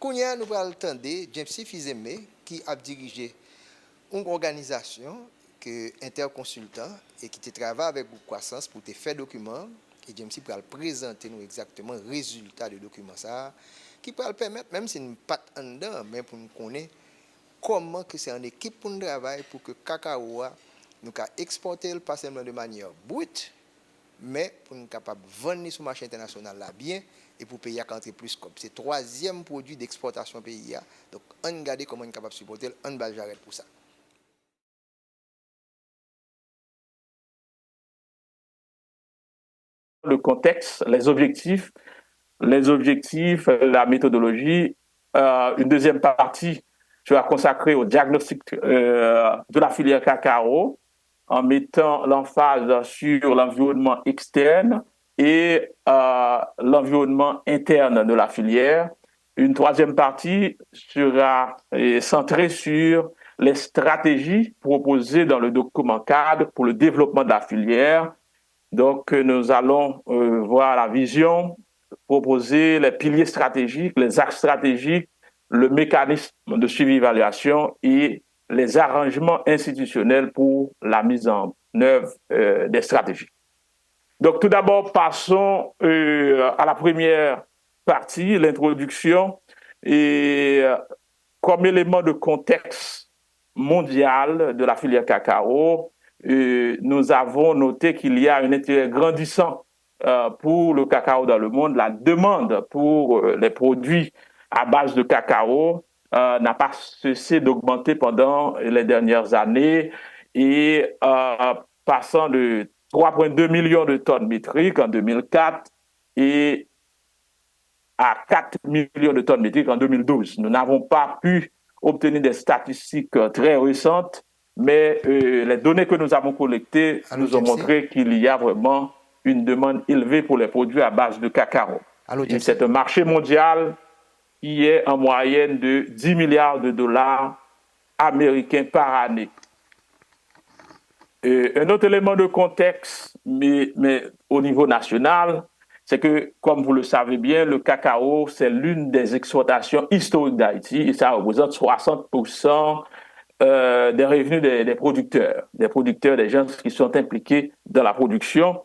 Kounia, nous allons entendre James Fizeme qui a dirigé une organisation que interconsultant et qui travaille avec beaucoup de croissance pour te faire documents. Et James va présenter nous exactement le résultat de document ça qui peut permettre, même si nous pas en dedans, mais pour nous connaître comment que c'est en équipe pour nous travailler pour que cacao nous exporter pas seulement de manière brute, mais pour nous capable de vendre sur le marché international là bien et pour payer à rentrer plus comme c'est le troisième produit d'exportation pays. Donc on regarde comment on est capable de supporter, on va j'arrête pour ça. Le contexte, les objectifs, la méthodologie. Une deuxième partie sera consacrée au diagnostic de la filière cacao en mettant l'emphase sur l'environnement externe et l'environnement interne de la filière. Une troisième partie sera centrée sur les stratégies proposées dans le document cadre pour le développement de la filière. Donc, nous allons voir la vision, proposer les piliers stratégiques, les axes stratégiques, le mécanisme de suivi-évaluation et les arrangements institutionnels pour la mise en œuvre des stratégies. Donc, tout d'abord, passons à la première partie, l'introduction, et comme élément de contexte mondial de la filière cacao, nous avons noté qu'il y a un intérêt grandissant pour le cacao dans le monde. La demande pour les produits à base de cacao n'a pas cessé d'augmenter pendant les dernières années et passant de 3,2 millions de tonnes métriques en 2004 et à 4 millions de tonnes métriques en 2012. Nous n'avons pas pu obtenir des statistiques très récentes, mais les données que nous avons collectées nous ont montré qu'il y a vraiment une demande élevée pour les produits à base de cacao. Et c'est un marché mondial qui est en moyenne de 10 milliards de dollars américains par année. Un autre élément de contexte, mais au niveau national, c'est que, comme vous le savez bien, le cacao, c'est l'une des exportations historiques d'Haïti et ça représente 60% des revenus des producteurs, des gens qui sont impliqués dans la production.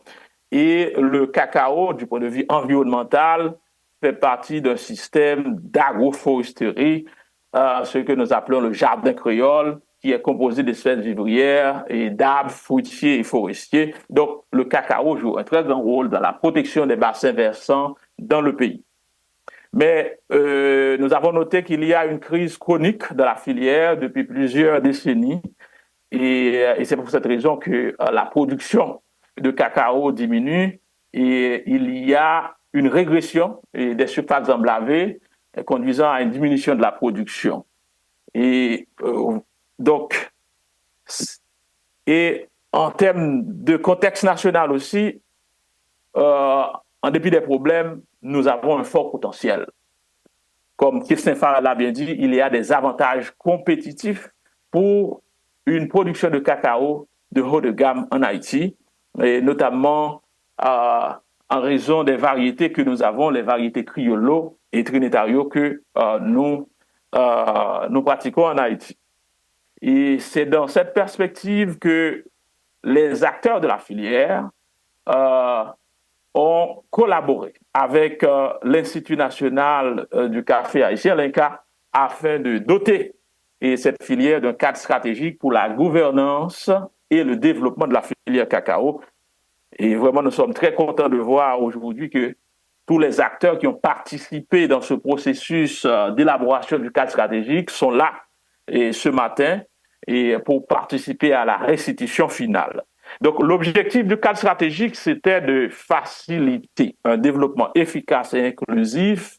Et le cacao, du point de vue environnemental, fait partie d'un système d'agroforesterie, ce que nous appelons le jardin créole, qui est composé d'espèces vivrières et d'arbres fruitiers et forestiers. Donc, le cacao joue un très grand rôle dans la protection des bassins versants dans le pays. Mais nous avons noté qu'il y a une crise chronique dans la filière depuis plusieurs décennies et c'est pour cette raison que la production de cacao diminue et il y a une régression des surfaces emblavées conduisant à une diminution de la production. Et donc, et en termes de contexte national aussi, en dépit des problèmes, nous avons un fort potentiel. Comme Christin Farah l'a bien dit, il y a des avantages compétitifs pour une production de cacao de haut de gamme en Haïti, et notamment en raison des variétés que nous avons, les variétés criollo et trinitario que nous pratiquons en Haïti. Et c'est dans cette perspective que les acteurs de la filière ont collaboré avec l'Institut national du café haïtien, l'INCA, afin de doter cette filière d'un cadre stratégique pour la gouvernance et le développement de la filière cacao. Et vraiment, nous sommes très contents de voir aujourd'hui que tous les acteurs qui ont participé dans ce processus d'élaboration du cadre stratégique sont là et ce matin et pour participer à la restitution finale. Donc, l'objectif du cadre stratégique, c'était de faciliter un développement efficace et inclusif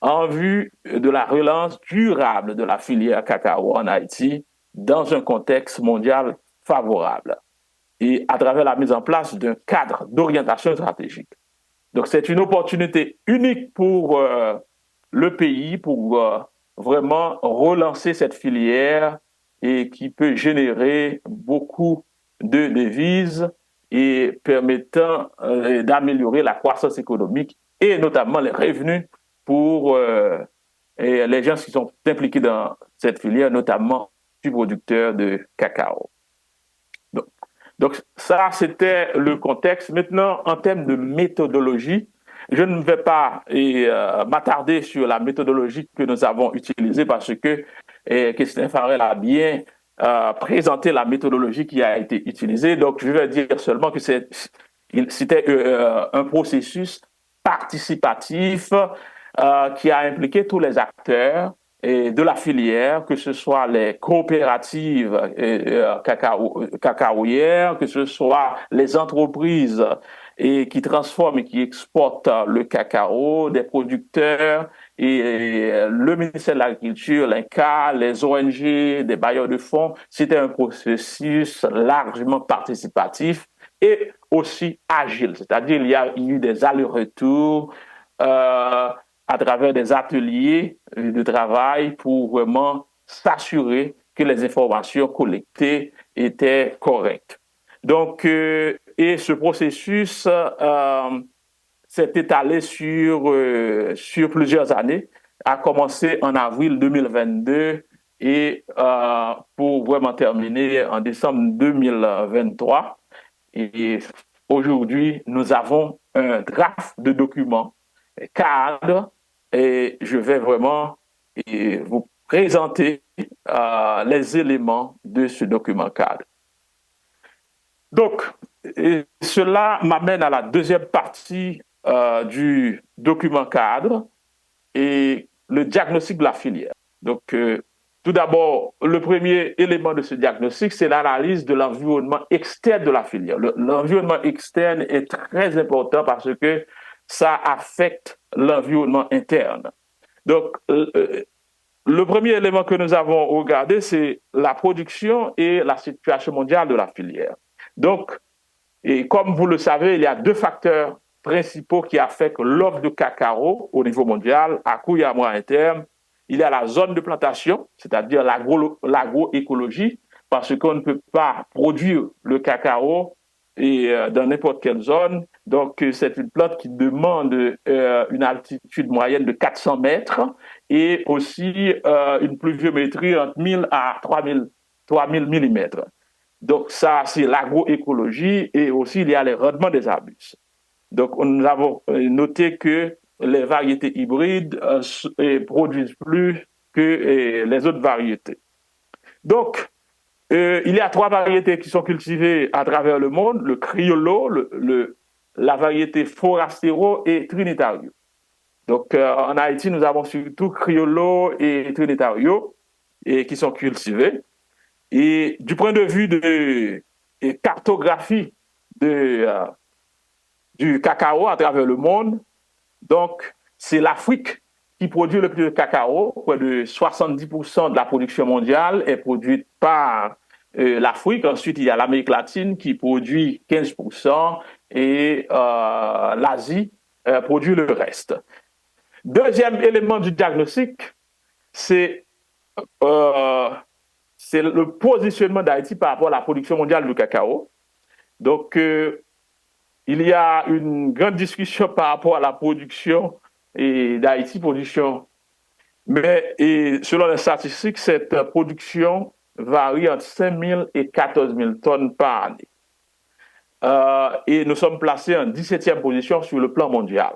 en vue de la relance durable de la filière cacao en Haïti dans un contexte mondial favorable et à travers la mise en place d'un cadre d'orientation stratégique. Donc, c'est une opportunité unique pour le pays pour vraiment relancer cette filière et qui peut générer beaucoup de devises et permettant d'améliorer la croissance économique et notamment les revenus pour les gens qui sont impliqués dans cette filière, notamment les producteurs de cacao. Donc ça, c'était le contexte. Maintenant, en termes de méthodologie, je ne vais pas m'attarder sur la méthodologie que nous avons utilisée parce que Christine Farrell a bien présenté la méthodologie qui a été utilisée. Donc, je vais dire seulement que c'était un processus participatif qui a impliqué tous les acteurs et de la filière, que ce soit les coopératives cacaoyères, que ce soit les entreprises qui transforment et qui exportent le cacao, des producteurs et le ministère de l'Agriculture, l'INCA, les ONG, des bailleurs de fonds. C'était un processus largement participatif et aussi agile, c'est-à-dire il y a eu des allers-retours à travers des ateliers de travail pour vraiment s'assurer que les informations collectées étaient correctes. Donc, et ce processus s'est étalé sur plusieurs années, a commencé en avril 2022 et pour vraiment terminer en décembre 2023. Et aujourd'hui, nous avons un draft de document cadre et je vais vraiment vous présenter les éléments de ce document cadre. Donc, cela m'amène à la deuxième partie du document cadre et le diagnostic de la filière. Donc, tout d'abord, le premier élément de ce diagnostic, c'est l'analyse de l'environnement externe de la filière. L'environnement externe est très important parce que ça affecte l'environnement interne. Donc, le premier élément que nous avons regardé, c'est la production et la situation mondiale de la filière. Donc, et comme vous le savez, il y a deux facteurs principaux qui affectent l'offre de cacao au niveau mondial, à court et à moyen terme. Il y a la zone de plantation, c'est-à-dire l'agroécologie, parce qu'on ne peut pas produire le cacao dans n'importe quelle zone. Donc, c'est une plante qui demande une altitude moyenne de 400 mètres et aussi une pluviométrie entre 1000 à 3000 millimètres. Donc, ça, c'est l'agroécologie et aussi il y a les rendements des arbustes. Donc, nous avons noté que les variétés hybrides produisent plus que les autres variétés. Donc, il y a trois variétés qui sont cultivées à travers le monde, le Criollo, la variété Forastero et Trinitario. Donc, en Haïti, nous avons surtout Criollo et Trinitario qui sont cultivés. Et du point de vue de cartographie du cacao à travers le monde, donc c'est l'Afrique qui produit le plus de cacao. Près de 70% de la production mondiale est produite par l'Afrique. Ensuite, il y a l'Amérique latine qui produit 15% et l'Asie produit le reste. Deuxième élément du diagnostic, c'est le positionnement d'Haïti par rapport à la production mondiale du cacao. Donc, il y a une grande discussion par rapport à la production d'Haïti, mais selon les statistiques, cette production varie entre 5 000 et 14 000 tonnes par année. Et nous sommes placés en 17e position sur le plan mondial.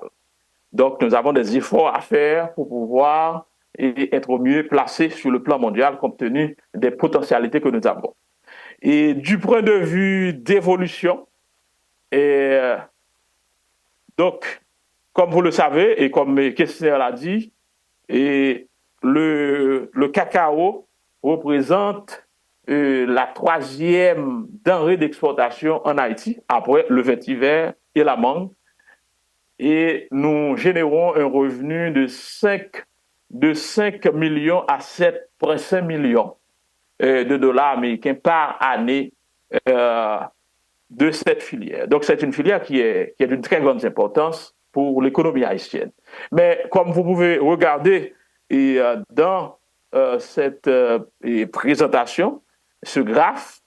Donc, nous avons des efforts à faire pour pouvoir être mieux placés sur le plan mondial compte tenu des potentialités que nous avons. Et du point de vue d'évolution, donc, comme vous le savez et comme le questionnaire l'a dit, le cacao représente la troisième denrée d'exportation en Haïti après le vétiver et la mangue. Et nous générons un revenu de 5 millions à 7,5 millions de dollars américains par année de cette filière. Donc, c'est une filière qui est d'une très grande importance pour l'économie haïtienne. Mais comme vous pouvez regarder dans cette présentation, ce graphe,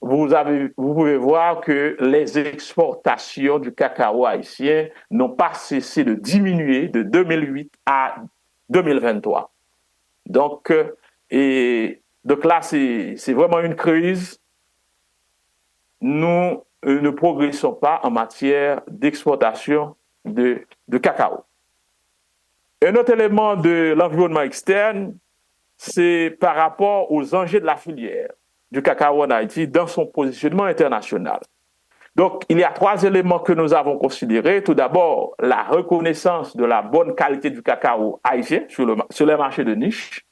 vous pouvez voir que les exportations du cacao haïtien n'ont pas cessé de diminuer de 2008 à 2023. Donc, donc là, c'est vraiment une crise. Nous ne progressons pas en matière d'exportation de cacao. Un autre élément de l'environnement externe, c'est par rapport aux enjeux de la filière du cacao en Haïti dans son positionnement international. Donc, il y a 3 éléments que nous avons considérés. Tout d'abord, la reconnaissance de la bonne qualité du cacao haïtien sur les marchés de niche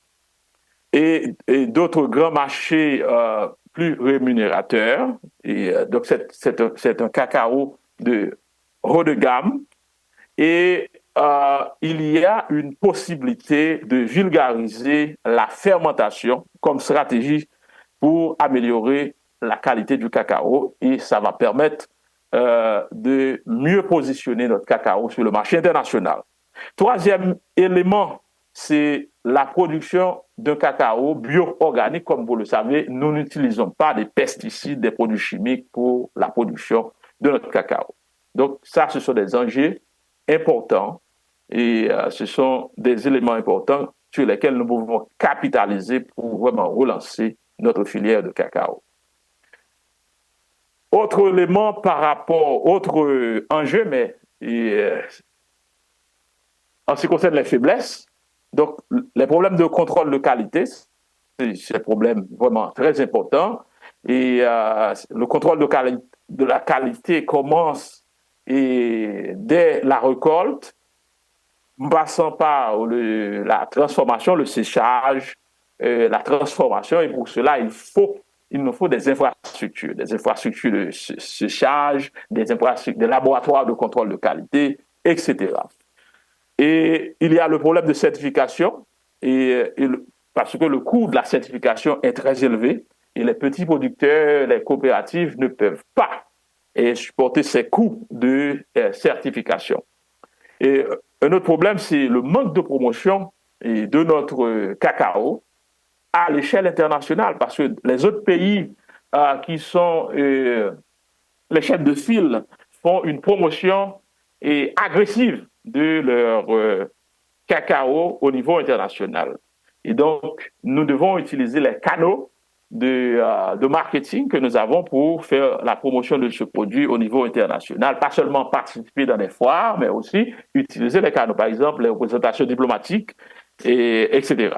et d'autres grands marchés plus rémunérateurs. Donc, c'est un cacao de haut de gamme. Et il y a une possibilité de vulgariser la fermentation comme stratégie pour améliorer la qualité du cacao et ça va permettre de mieux positionner notre cacao sur le marché international. Troisième élément, c'est la production d'un cacao bio-organique. Comme vous le savez, nous n'utilisons pas des pesticides, des produits chimiques pour la production de notre cacao. Donc ça, ce sont des enjeux importants et ce sont des éléments importants sur lesquels nous pouvons capitaliser pour vraiment relancer notre filière de cacao. Autre élément par rapport, autre enjeu, mais en ce qui concerne les faiblesses, donc les problèmes de contrôle de qualité, c'est un problème vraiment très important. Et le contrôle de la qualité commence dès la récolte, passant par la transformation, le séchage, la transformation. Et pour cela, il nous faut des infrastructures de séchage, des laboratoires de contrôle de qualité, etc. Et il y a le problème de certification, parce que le coût de la certification est très élevé et les petits producteurs, les coopératives ne peuvent pas supporter ces coûts de certification. Et un autre problème, c'est le manque de promotion de notre cacao à l'échelle internationale, parce que les autres pays qui sont les chefs de file font une promotion agressive de leur cacao au niveau international. Et donc, nous devons utiliser les canaux de marketing que nous avons pour faire la promotion de ce produit au niveau international, pas seulement participer dans des foires, mais aussi utiliser les canaux, par exemple les représentations diplomatiques, etc.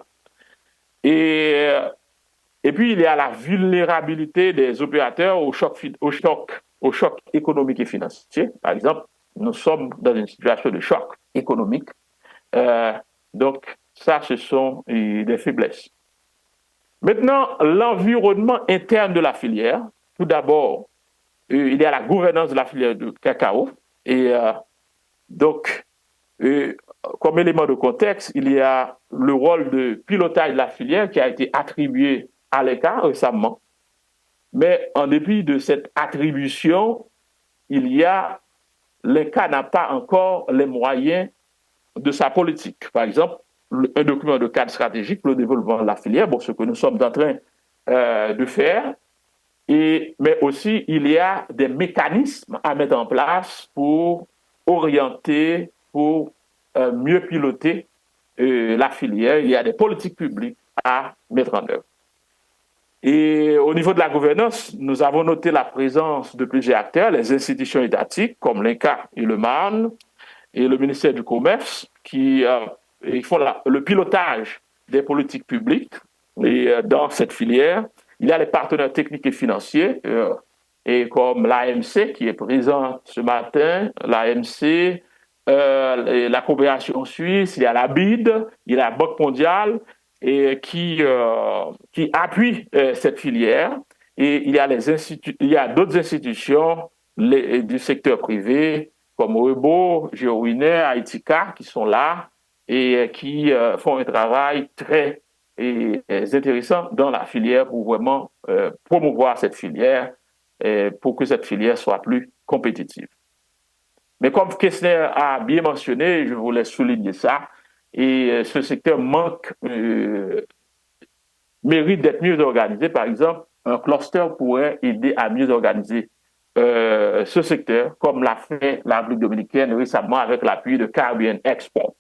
Et puis, il y a la vulnérabilité des opérateurs au choc économique et financier. Par exemple, nous sommes dans une situation de choc économique. Donc, ça, ce sont des faiblesses. Maintenant, l'environnement interne de la filière. Tout d'abord, il y a la gouvernance de la filière de cacao. Et donc, comme élément de contexte, il y a le rôle de pilotage de la filière qui a été attribué à l'ECA récemment. Mais en dépit de cette attribution, l'ECA n'a pas encore les moyens de sa politique. Par exemple, un document de cadre stratégique pour le développement de la filière, ce que nous sommes en train de faire, mais aussi il y a des mécanismes à mettre en place pour orienter, pour mieux piloter la filière. Il y a des politiques publiques à mettre en œuvre. Et au niveau de la gouvernance, nous avons noté la présence de plusieurs acteurs, les institutions étatiques comme l'INCA et le MAN et le ministère du Commerce qui font le pilotage des politiques publiques dans cette filière. Il y a les partenaires techniques et financiers et comme l'AMC qui est présent ce matin, l'AMC, la coopération suisse, il y a la BID, il y a la Banque mondiale et qui appuie cette filière. Et il y a d'autres institutions du secteur privé comme Rebo, GeoWinner, Haïtika qui sont là et qui font un travail très intéressant dans la filière pour vraiment promouvoir cette filière pour que cette filière soit plus compétitive. Mais comme Kessler a bien mentionné, je voulais souligner ça, et ce secteur mérite d'être mieux organisé. Par exemple, un cluster pourrait aider à mieux organiser ce secteur, comme l'a fait la République dominicaine récemment avec l'appui de Caribbean Export.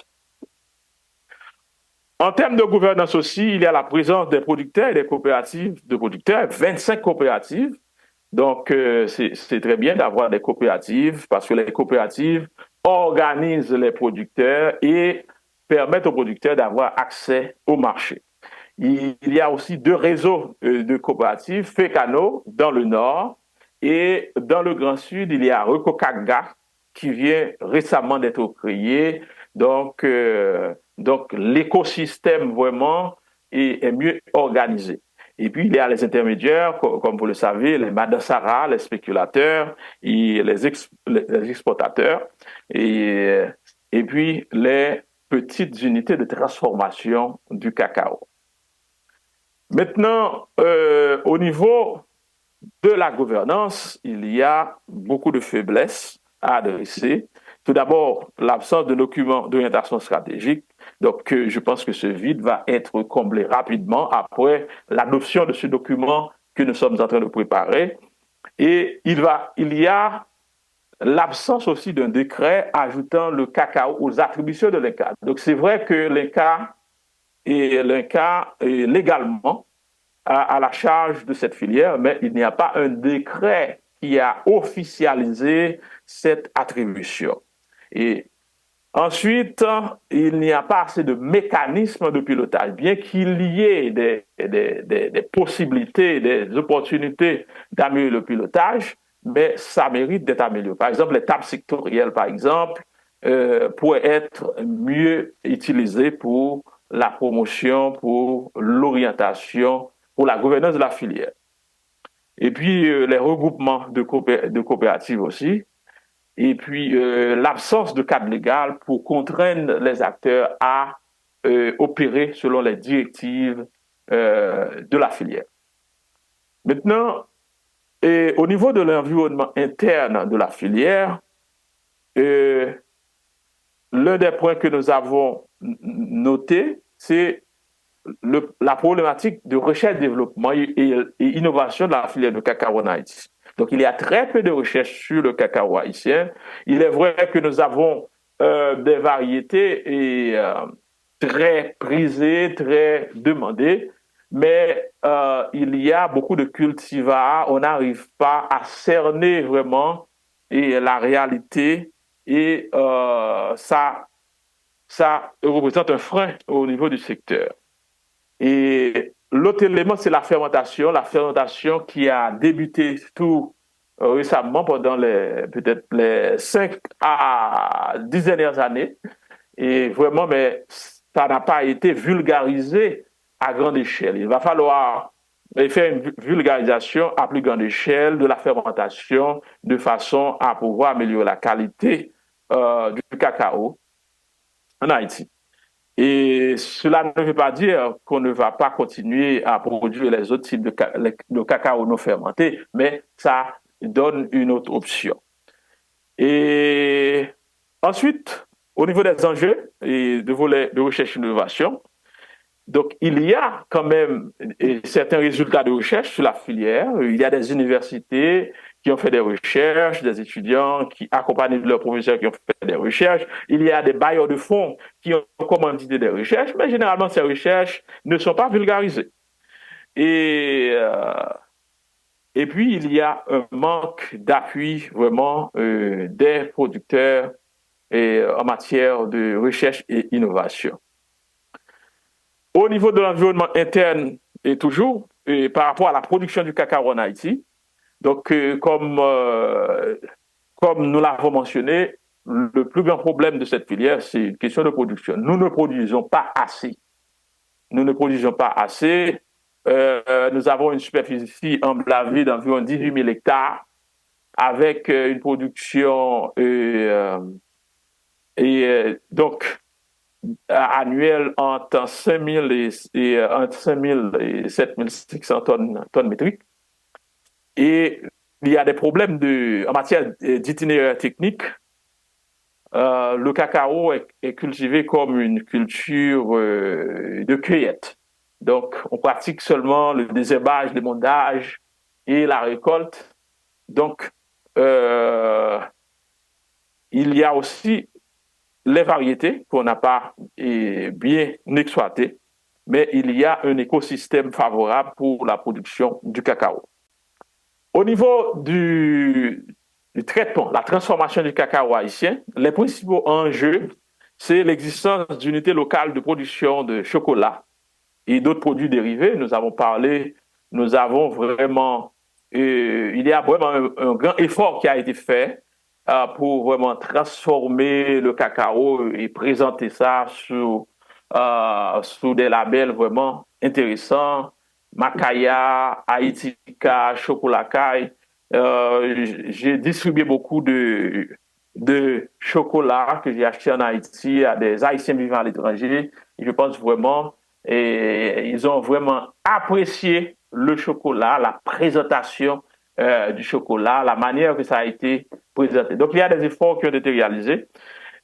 En termes de gouvernance aussi, il y a la présence des producteurs et des coopératives de producteurs, 25 coopératives. Donc, c'est très bien d'avoir des coopératives parce que les coopératives organisent les producteurs et permettent aux producteurs d'avoir accès au marché. Il y a aussi deux réseaux de coopératives, FECANO dans le nord et dans le Grand Sud, il y a Recocaga qui vient récemment d'être créé. Donc l'écosystème vraiment est mieux organisé. Et puis, il y a les intermédiaires, comme vous le savez, les madassara, les spéculateurs, et les exportateurs, et, et puis les petites unités de transformation du cacao. Maintenant, au niveau de la gouvernance, il y a beaucoup de faiblesses à adresser. Tout d'abord, l'absence de documents d'orientation stratégique. Donc, je pense que ce vide va être comblé rapidement après l'adoption de ce document que nous sommes en train de préparer. Et il y a l'absence aussi d'un décret ajoutant le cacao aux attributions de l'INCA. Donc, c'est vrai que l'INCA est légalement à la charge de cette filière, mais il n'y a pas un décret qui a officialisé cette attribution. Et ensuite, il n'y a pas assez de mécanismes de pilotage, bien qu'il y ait des possibilités, des opportunités d'améliorer le pilotage, mais ça mérite d'être amélioré. Par exemple, les tables sectorielles, par exemple, pourraient être mieux utilisées pour la promotion, pour l'orientation, pour la gouvernance de la filière. Et puis, les regroupements de coopératives aussi. Et puis, l'absence de cadre légal pour contraindre les acteurs à opérer selon les directives de la filière. Maintenant, au niveau de l'environnement interne de la filière, l'un des points que nous avons noté, c'est la problématique de recherche-développement et innovation de la filière de cacao en Haïti. Donc, il y a très peu de recherches sur le cacao haïtien. Il est vrai que nous avons des variétés très prisées, très demandées, mais il y a beaucoup de cultivars. On n'arrive pas à cerner vraiment la réalité et ça représente un frein au niveau du secteur. Et l'autre élément, c'est la fermentation. La fermentation qui a débuté tout récemment pendant peut-être les 5 à 10 dernières années. Et vraiment, mais ça n'a pas été vulgarisé à grande échelle. Il va falloir faire une vulgarisation à plus grande échelle de la fermentation de façon à pouvoir améliorer la qualité du cacao en Haïti. Et cela ne veut pas dire qu'on ne va pas continuer à produire les autres types de cacao non fermenté, mais ça donne une autre option. Et ensuite, au niveau des enjeux et de volets de recherche et d'innovation, donc il y a quand même certains résultats de recherche sur la filière. Il y a des universités qui ont fait des recherches, des étudiants qui accompagnent leurs professeurs qui ont fait des recherches. Il y a des bailleurs de fonds qui ont commandité des recherches, mais généralement ces recherches ne sont pas vulgarisées. Et puis, il y a un manque d'appui vraiment des producteurs en matière de recherche et innovation. Au niveau de l'environnement interne, et toujours, par rapport à la production du cacao en Haïti, donc comme nous l'avons mentionné, le plus grand problème de cette filière, c'est une question de production. Nous ne produisons pas assez. Nous ne produisons pas assez. Nous avons une superficie emblavée d'environ 18 000 hectares avec une production donc annuelle entre 5 000 et 7 500 tonnes métriques. Et il y a des problèmes en matière d'itinéraire technique. Le cacao est cultivé comme une culture de cueillette. Donc, on pratique seulement le désherbage, l'émondage et la récolte. Donc, il y a aussi les variétés qu'on n'a pas bien exploitées, mais il y a un écosystème favorable pour la production du cacao. Au niveau du traitement, la transformation du cacao haïtien, les principaux enjeux, c'est l'existence d'unités locales de production de chocolat et d'autres produits dérivés. Nous avons parlé, nous avons vraiment, il y a vraiment un grand effort qui a été fait pour vraiment transformer le cacao et présenter ça sous des labels vraiment intéressants. Macaya, Haïtika, Chocolacaille. J'ai distribué beaucoup de chocolat que j'ai acheté en Haïti à des Haïtiens vivant à l'étranger. Je pense vraiment, et ils ont vraiment apprécié le chocolat, la présentation du chocolat, la manière que ça a été présenté. Donc, il y a des efforts qui ont été réalisés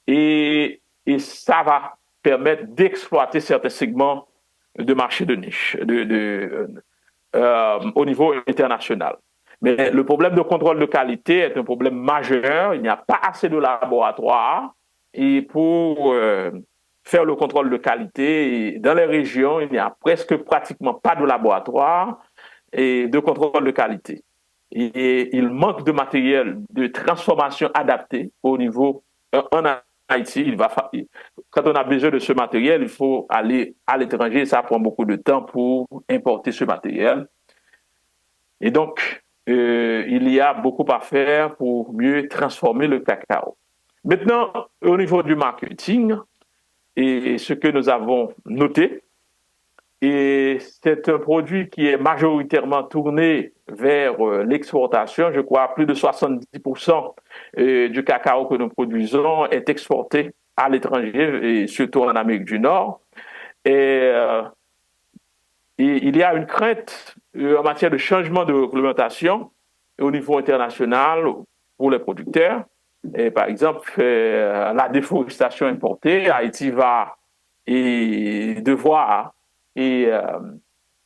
et ça va permettre d'exploiter certains segments de marché de niche au niveau international. Mais le problème de contrôle de qualité est un problème majeur. Il n'y a pas assez de laboratoires et pour faire le contrôle de qualité, dans les régions, il n'y a presque pratiquement pas de laboratoire et de contrôle de qualité. Et il manque de matériel de transformation adapté au niveau en Haïti. Quand on a besoin de ce matériel, il faut aller à l'étranger. Ça prend beaucoup de temps pour importer ce matériel. Et donc, il y a beaucoup à faire pour mieux transformer le cacao. Maintenant, au niveau du marketing, et ce que nous avons noté, et c'est un produit qui est majoritairement tourné vers l'exportation. Je crois plus de 70% du cacao que nous produisons est exporté à l'étranger, et surtout en Amérique du Nord. Et il y a une crainte en matière de changement de réglementation au niveau international pour les producteurs. Et par exemple, la déforestation importée, Haïti va devoir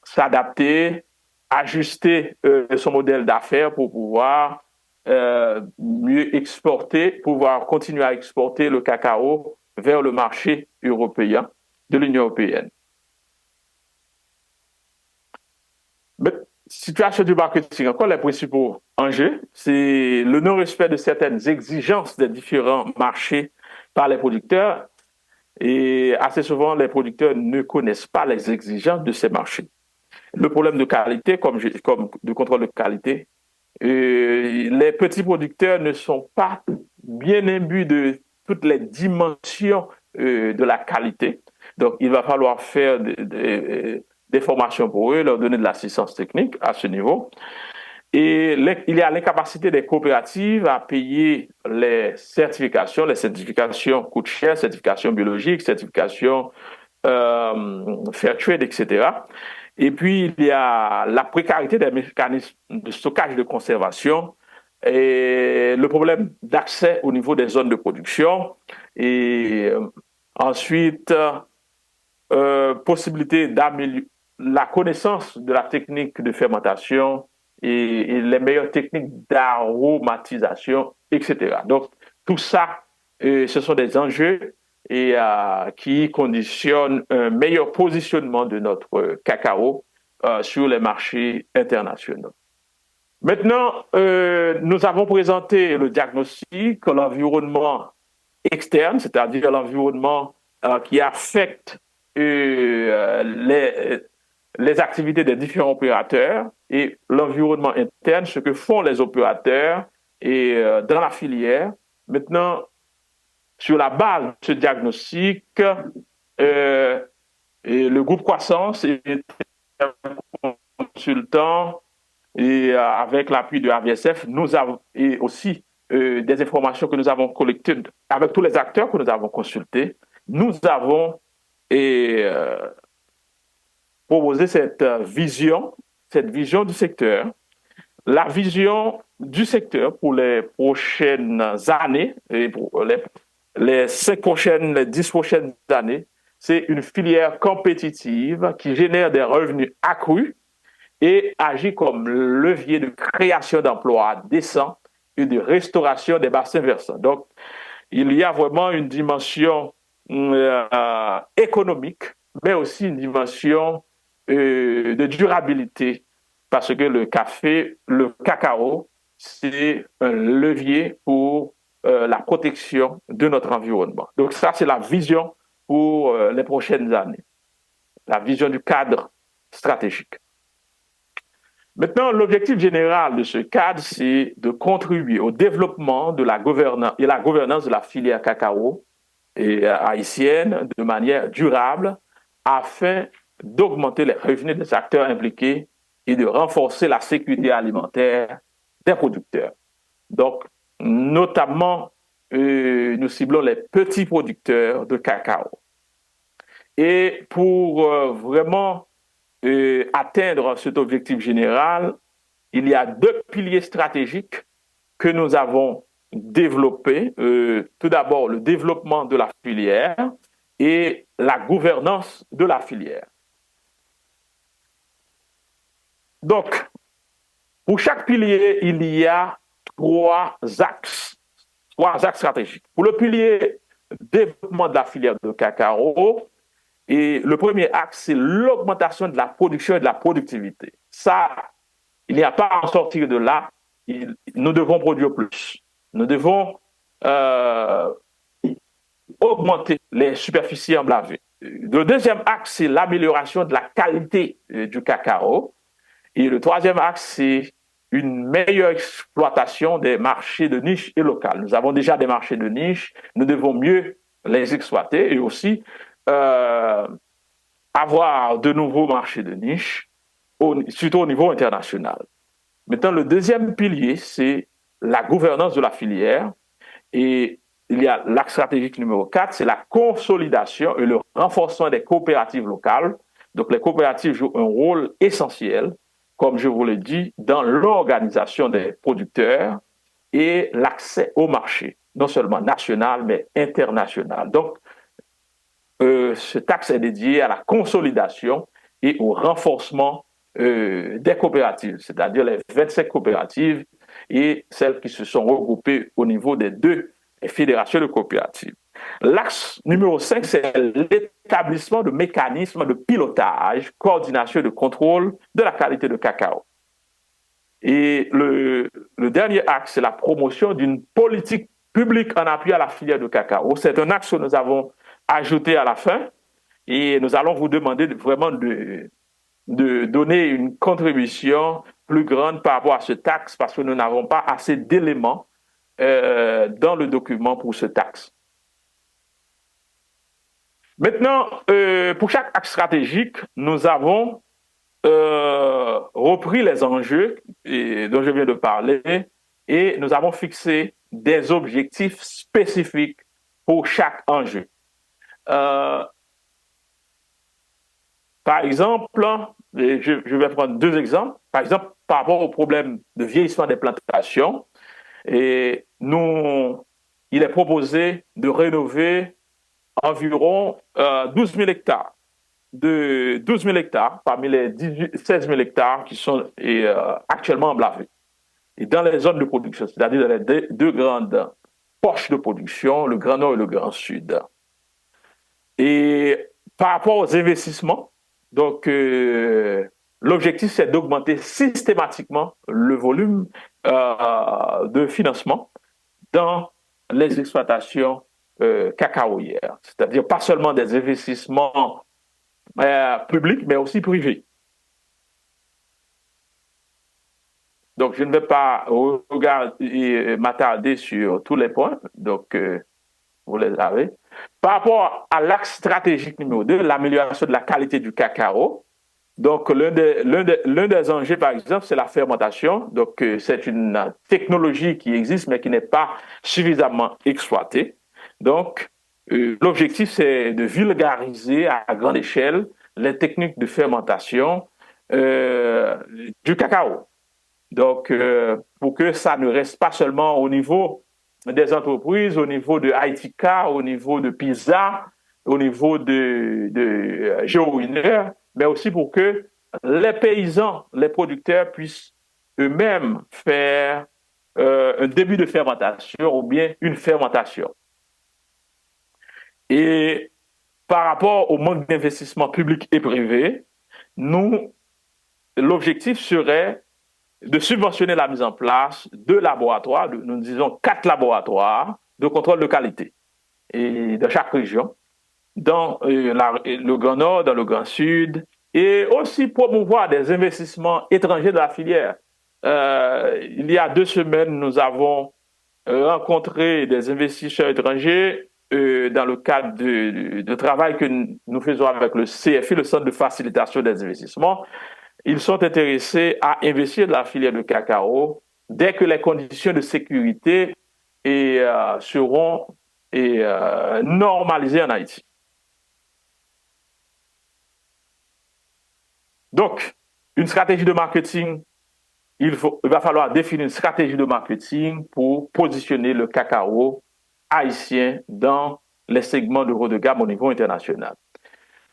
s'adapter, ajuster son modèle d'affaires pour pouvoir mieux exporter, pouvoir continuer à exporter le cacao vers le marché européen de l'Union européenne. Mais, situation du marketing, encore les principaux enjeux, c'est le non-respect de certaines exigences des différents marchés par les producteurs. Et assez souvent, les producteurs ne connaissent pas les exigences de ces marchés. Le problème de qualité, comme de contrôle de qualité, les petits producteurs ne sont pas bien imbus de toutes les dimensions de la qualité. Donc, il va falloir faire des formations pour eux, leur donner de l'assistance technique à ce niveau. Et il y a l'incapacité des coopératives à payer les certifications. Les certifications coûtent cher, certifications biologiques, certifications fair trade, etc. Et puis, il y a la précarité des mécanismes de stockage et de conservation et le problème d'accès au niveau des zones de production. Et ensuite, possibilité d'améliorer la connaissance de la technique de fermentation et les meilleures techniques d'aromatisation, etc. Donc, tout ça, ce sont des enjeux qui conditionnent un meilleur positionnement de notre cacao sur les marchés internationaux. Maintenant, nous avons présenté le diagnostic, l'environnement externe, c'est-à-dire l'environnement qui affecte les activités des différents opérateurs et l'environnement interne, ce que font les opérateurs et dans la filière. Maintenant, sur la base de ce diagnostic, le groupe Croissance est un consultant et avec l'appui de AVSF, nous avons et aussi des informations que nous avons collectées avec tous les acteurs que nous avons consultés. Nous avons proposé cette vision du secteur, la vision du secteur pour les prochaines années et pour les 5 prochaines, les 10 prochaines années. C'est une filière compétitive qui génère des revenus accrus et agit comme levier de création d'emplois décents et de restauration des bassins versants. Donc, il y a vraiment une dimension économique, mais aussi une dimension de durabilité, parce que le cacao, c'est un levier pour la protection de notre environnement. Donc ça, c'est la vision pour les prochaines années, la vision du cadre stratégique. Maintenant, l'objectif général de ce cadre, c'est de contribuer au développement de la gouvernance de la filière cacao haïtienne de manière durable afin d'augmenter les revenus des acteurs impliqués et de renforcer la sécurité alimentaire des producteurs. Donc, notamment, nous ciblons les petits producteurs de cacao. Et pour vraiment atteindre cet objectif général, il y a deux piliers stratégiques que nous avons développés. Tout d'abord, le développement de la filière et la gouvernance de la filière. Donc, pour chaque pilier, il y a trois axes stratégiques. Pour le pilier développement de la filière de cacao, et le premier axe, c'est l'augmentation de la production et de la productivité. Ça, il n'y a pas à en sortir de là. Nous devons produire plus. Nous devons augmenter les superficies emblavées. Le deuxième axe, c'est l'amélioration de la qualité du cacao. Et le troisième axe, c'est une meilleure exploitation des marchés de niche et locaux. Nous avons déjà des marchés de niche, nous devons mieux les exploiter et aussi avoir de nouveaux marchés de niche, surtout au niveau international. Maintenant, le deuxième pilier, c'est la gouvernance de la filière. Et il y a l'axe stratégique numéro 4, c'est la consolidation et le renforcement des coopératives locales. Donc, les coopératives jouent un rôle essentiel, comme je vous l'ai dit, dans l'organisation des producteurs et l'accès au marché, non seulement national, mais international. Donc, cet axe est dédié à la consolidation et au renforcement des coopératives, c'est-à-dire les 25 coopératives et celles qui se sont regroupées au niveau des deux fédérations de coopératives. L'axe numéro 5, c'est l'établissement de mécanismes de pilotage, coordination et de contrôle de la qualité de cacao. Et le dernier axe, c'est la promotion d'une politique publique en appui à la filière de cacao. C'est un axe que nous avons ajouté à la fin et nous allons vous demander vraiment de donner une contribution plus grande par rapport à ce axe parce que nous n'avons pas assez d'éléments dans le document pour ce axe. Maintenant, pour chaque axe stratégique, nous avons repris les enjeux dont je viens de parler et nous avons fixé des objectifs spécifiques pour chaque enjeu. Par exemple, je vais prendre deux exemples. Par exemple, par rapport au problème de vieillissement des plantations, il est proposé de rénover environ 12 000 hectares. De 12 000 hectares parmi les 16 000 hectares qui sont actuellement emblavés. Et dans les zones de production, c'est-à-dire dans les deux grandes poches de production, le Grand Nord et le Grand Sud. Et par rapport aux investissements, donc l'objectif c'est d'augmenter systématiquement le volume de financement dans les exploitations cacaoyères, c'est-à-dire pas seulement des investissements publics, mais aussi privés. Donc, je ne vais pas m'attarder sur tous les points, donc vous les avez. Par rapport à l'axe stratégique numéro 2, l'amélioration de la qualité du cacao, donc l'un des enjeux, par exemple, c'est la fermentation. Donc, c'est une technologie qui existe, mais qui n'est pas suffisamment exploitée. Donc, l'objectif, c'est de vulgariser à grande échelle les techniques de fermentation du cacao. Donc, pour que ça ne reste pas seulement au niveau des entreprises, au niveau de ITK, au niveau de PISA, au niveau de GeoWinner, mais aussi pour que les paysans, les producteurs puissent eux-mêmes faire un début de fermentation ou bien une fermentation. Et par rapport au manque d'investissement public et privé, l'objectif serait de subventionner la mise en place de laboratoires, nous disons 4 laboratoires de contrôle de qualité et de chaque région, dans le Grand Nord, dans le Grand Sud, et aussi promouvoir des investissements étrangers de la filière. Il y a 2 semaines, nous avons rencontré des investisseurs étrangers dans le cadre de travail que nous faisons avec le CFI, le Centre de facilitation des investissements. Ils sont intéressés à investir dans la filière de cacao dès que les conditions de sécurité seront normalisées en Haïti. Donc, une stratégie de marketing, il va falloir définir une stratégie de marketing pour positionner le cacao haïtien dans les segments de haut de gamme au niveau international.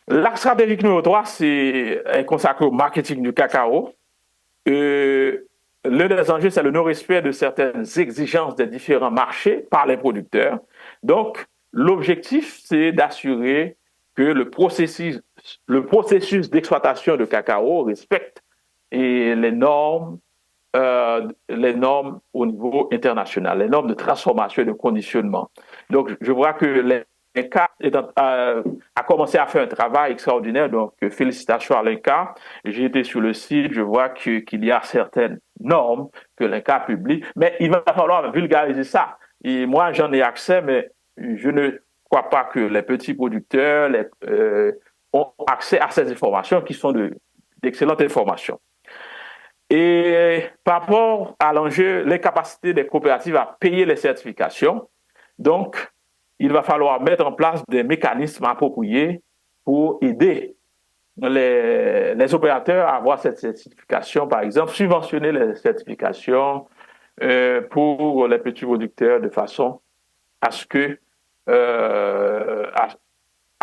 L'axe stratégique numéro 3, est consacré au marketing du cacao. L'un des enjeux, c'est le non-respect de certaines exigences des différents marchés par les producteurs. Donc, l'objectif, c'est d'assurer que le processus d'exploitation de cacao respecte les normes au niveau international, les normes de transformation et de conditionnement. Donc, je vois que l'INCA a commencé à faire un travail extraordinaire, donc félicitations à l'INCA. J'ai été sur le site, je vois qu'il y a certaines normes que l'INCA publie, mais il va falloir vulgariser ça. Et moi, j'en ai accès, mais je ne crois pas que les petits producteurs ont accès à ces informations qui sont d'excellentes informations. Et par rapport à l'enjeu, l'incapacité des coopératives à payer les certifications, donc, il va falloir mettre en place des mécanismes appropriés pour aider les opérateurs à avoir cette certification, par exemple, subventionner les certifications pour les petits producteurs de façon à ce que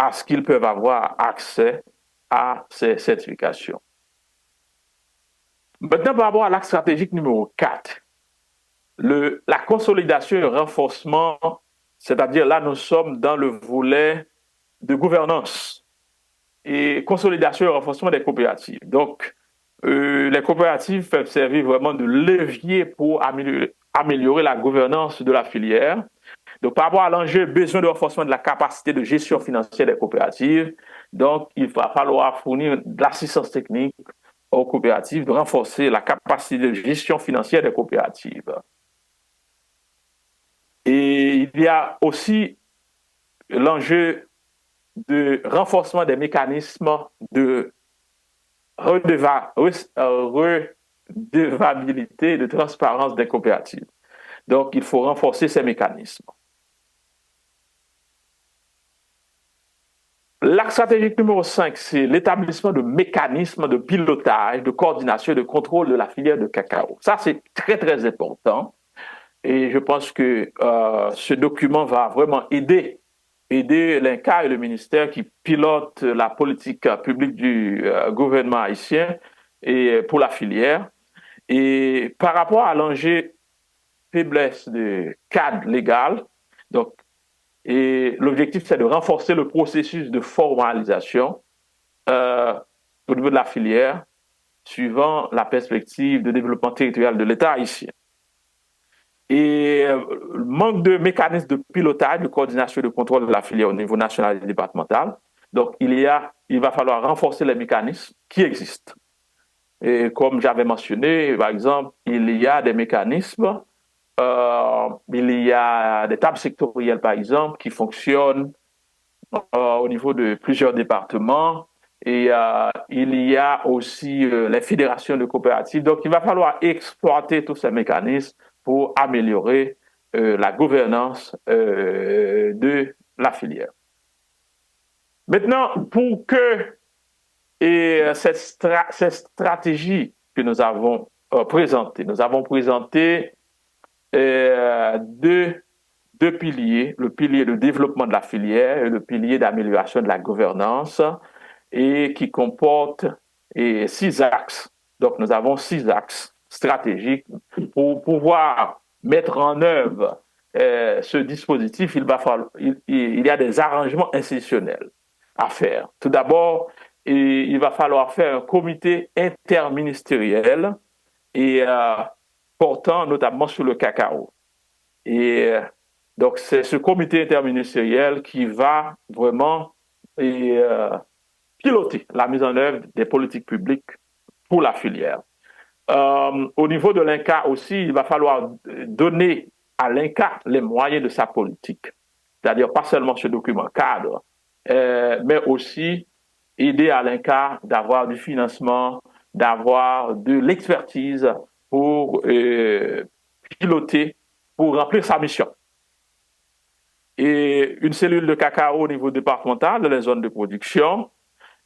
à ce qu'ils peuvent avoir accès à ces certifications. Maintenant, par rapport à l'axe stratégique numéro 4, la consolidation et le renforcement, c'est-à-dire là, nous sommes dans le volet de gouvernance et consolidation et renforcement des coopératives. Donc, les coopératives peuvent servir vraiment de levier pour améliorer la gouvernance de la filière. Donc, par rapport à l'enjeu, besoin de renforcement de la capacité de gestion financière des coopératives. Donc, il va falloir fournir de l'assistance technique aux coopératives, de renforcer la capacité de gestion financière des coopératives. Et il y a aussi l'enjeu de renforcement des mécanismes de redevabilité et de transparence des coopératives. Donc, il faut renforcer ces mécanismes. L'axe stratégique numéro 5, c'est l'établissement de mécanismes de pilotage, de coordination et de contrôle de la filière de cacao. Ça, c'est très, très important. Et je pense que ce document va vraiment aider l'INCA et le ministère qui pilotent la politique publique du gouvernement haïtien et pour la filière. Et par rapport à l'enjeu faiblesse de cadre légal, donc, et l'objectif, c'est de renforcer le processus de formalisation au niveau de la filière, suivant la perspective de développement territorial de l'État haïtien. Et manque de mécanismes de pilotage, de coordination et de contrôle de la filière au niveau national et départemental. Donc, il va falloir renforcer les mécanismes qui existent. Et comme j'avais mentionné, par exemple, il y a des mécanismes, il y a des tables sectorielles, par exemple, qui fonctionnent au niveau de plusieurs départements. Et il y a aussi les fédérations de coopératives. Donc, il va falloir exploiter tous ces mécanismes pour améliorer la gouvernance de la filière. Maintenant, pour que cette stratégie que nous avons présentée, nous avons présenté deux piliers, le pilier de développement de la filière et le pilier d'amélioration de la gouvernance, et qui comporte 6 axes. Donc, nous avons 6 axes stratégiques pour pouvoir mettre en œuvre ce dispositif, il y a des arrangements institutionnels à faire. Tout d'abord, il va falloir faire un comité interministériel et portant notamment sur le cacao. Et donc, c'est ce comité interministériel qui va vraiment piloter la mise en œuvre des politiques publiques pour la filière. Au niveau de l'INCA aussi, il va falloir donner à l'INCA les moyens de sa politique. C'est-à-dire pas seulement ce document cadre, mais aussi aider à l'INCA d'avoir du financement, d'avoir de l'expertise pour piloter, pour remplir sa mission. Et une cellule de cacao au niveau départemental, dans les zones de production,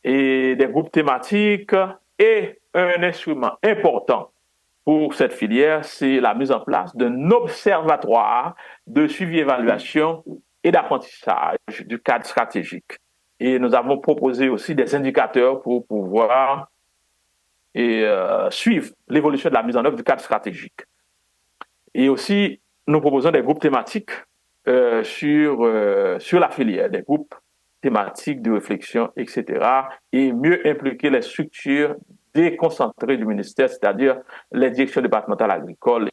et des groupes thématiques, et un instrument important pour cette filière, c'est la mise en place d'un observatoire de suivi-évaluation et d'apprentissage du cadre stratégique. Et nous avons proposé aussi des indicateurs pour pouvoir suivre l'évolution de la mise en œuvre du cadre stratégique. Et aussi, nous proposons des groupes thématiques sur la filière, des groupes thématiques de réflexion, etc. Et mieux impliquer les structures déconcentrées du ministère, c'est-à-dire les directions départementales agricoles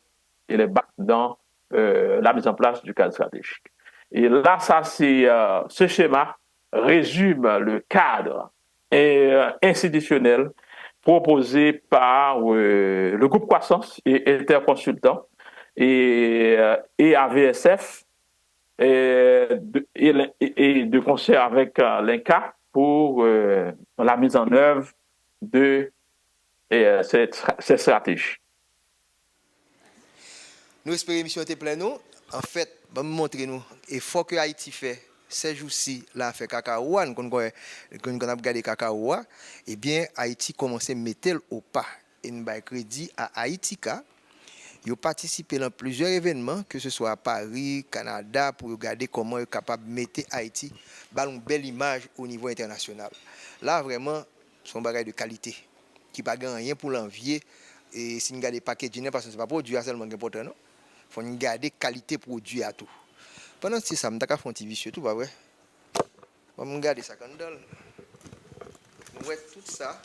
et les BAC dans la mise en place du cadre stratégique. Et là, ça, c'est ce schéma résume le cadre institutionnel proposé par le groupe Croissance et Interconsultant et AVSF et de concert avec l'INCA pour la mise en œuvre de cette stratégie. Nous espérons que l'émission était pleine. En fait, je vais vous montrer nous l'effort que Haïti fait ces jours-ci, là, fait cacao, nous avons regardé cacao, eh bien, Haïti commence à mettre au pas. Et nous avons crédit à Haïtika. Ils ont participé dans plusieurs événements, que ce soit à Paris, Canada, pour regarder comment ils sont capables de mettre Haïti dans une belle image au niveau international. Là, vraiment, c'est un bagage de qualité, qui ne gagne rien pour l'envier. Et si nous regardons les packaging, parce que ce n'est pas produit seulement important, non? Il faut garder qualité produit à tout. Pendant ce temps, je vais faire un petit vicieux, tout, pas vrai? On va regarder ça quand même. Nous voyons tout ça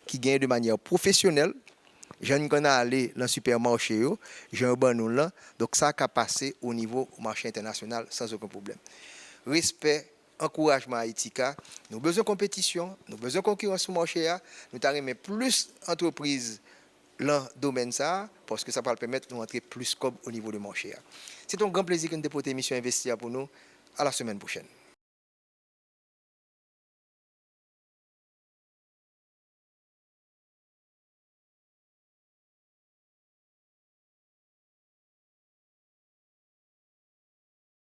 qui gagne de manière professionnelle. Je ne connais aller dans le supermarché, j'ai un bon là, donc ça a passé au niveau du marché international sans aucun problème. Respect, encouragement à Haïtika, nous avons besoin de compétition, nous avons besoin de concurrence sur le marché, nous avons plus d'entreprises dans le domaine ça, parce que ça va permettre de nous entrer plus comme au niveau du marché. C'est un grand plaisir que nous avons émission Investir pour nous. À la semaine prochaine.